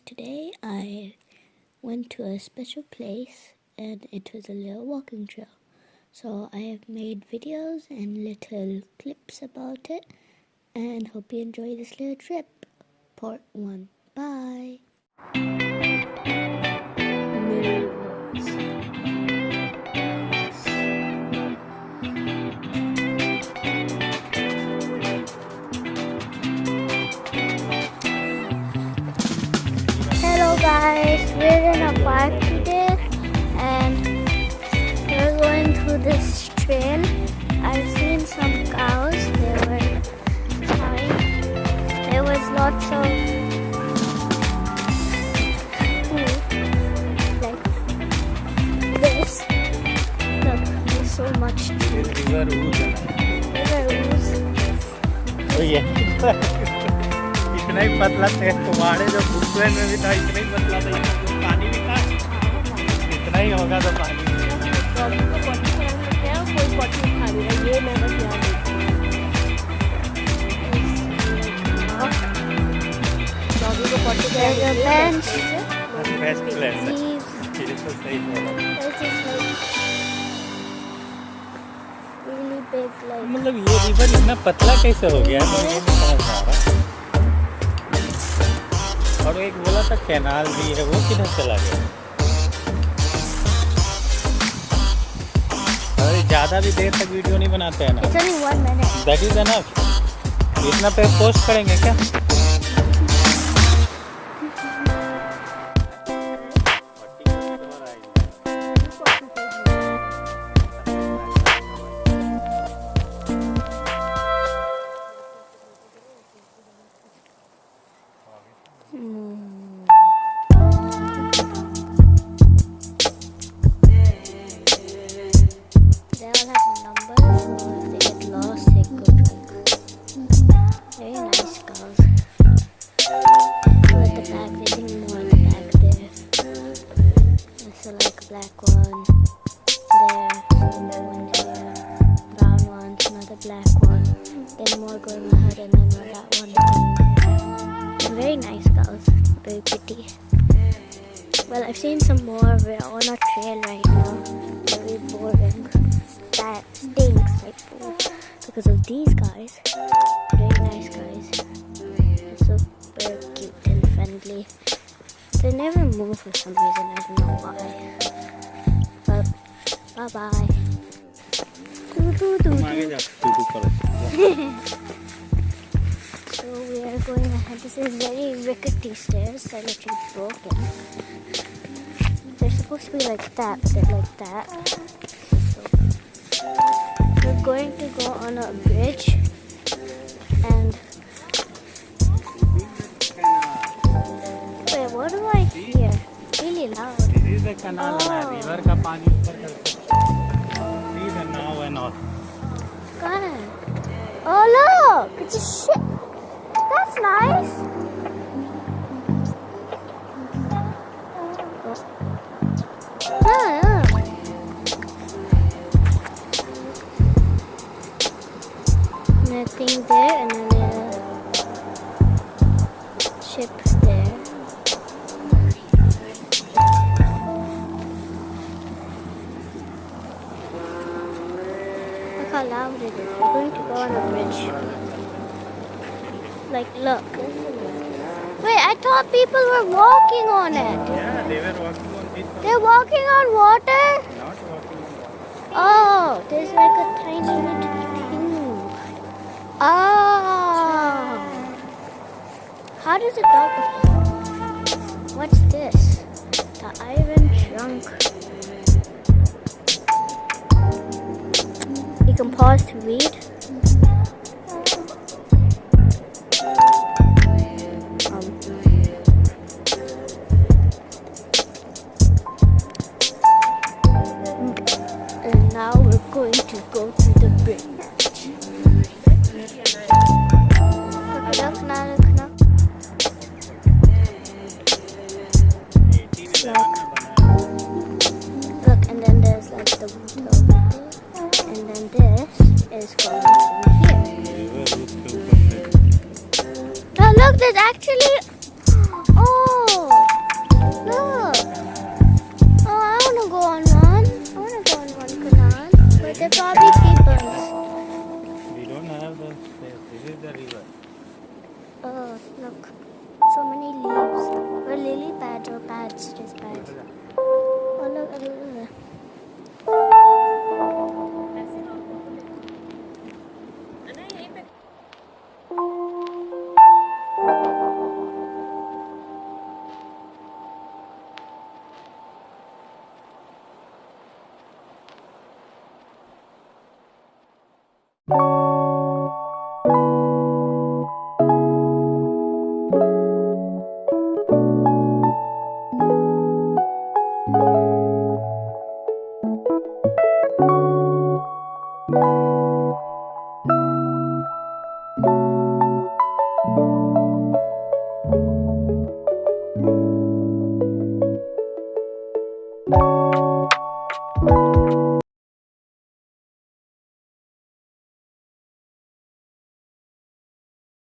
today I went to a special place and it was a little walking trail. So I have made videos and little clips about it and hope you enjoy this little trip. Part 1. Bye. Hello guys, we're in a park today and we're going through this trail. I've seen some cows, they were fine. There was lots of food like this. Look, there's so much food. River ouse. Oh yeah. इतना ही पतला थे तुम्हारे जो बुकवे में भी था इतना ही पतला था पानी भी था इतना ही होगा तो पानी कोई पॉटी खा लिया ये मैं बस याद डॉगी को पॉटी का बेंच बेस्ट प्लेस है ये तो सही बोला really big like मतलब ये रिवर इतना पतला कैसे हो गया मुझे नहीं समझ आ रहा और एक बोला था कैनाल भी है वो किधर चला गया अरे ज़्यादा भी देर तक वीडियो नहीं बनाते हैं ना It's only 1 minute. That is enough इतना पे पोस्ट करेंगे क्या They all have numbers, so if they get lost, they could like very nice cows. Two at the back, they think more at the back there. There's a like black one there, another one there, brown one, another black one, then more going ahead, and then that one going there. They're very nice cows, very pretty. Well, I've seen some more. We're on a trail right now. Very boring. That stinks like food because of these guys. Very nice guys. They're super cute and friendly. They never move for some reason. I don't know why. But bye bye. So we are going ahead. This is very rickety stairs. They're literally broken. They're supposed to be like that, but they're like that. We're going to go on a bridge and wait, what do I hear? Really loud. This is the canal river का पानी ऊपर करके these are now and all God. Oh look, it's a ship. That's nice. Nothing there and then a ship there. Look how loud it is. We're going to go on a bridge. Like, look. Wait, I thought people were walking on it. yeah they were walking on this They're walking on water? not walking on water Oh, there's like a tiny little thing. Oh. How does it go? What's this? The iron trunk. You can pause to read. And now we're going to go to the bridge. Look, now, look, now. Look, and then there's like the wood over there. And then this is going from here. Oh, look, there's actually... Oh! वैसे तो आप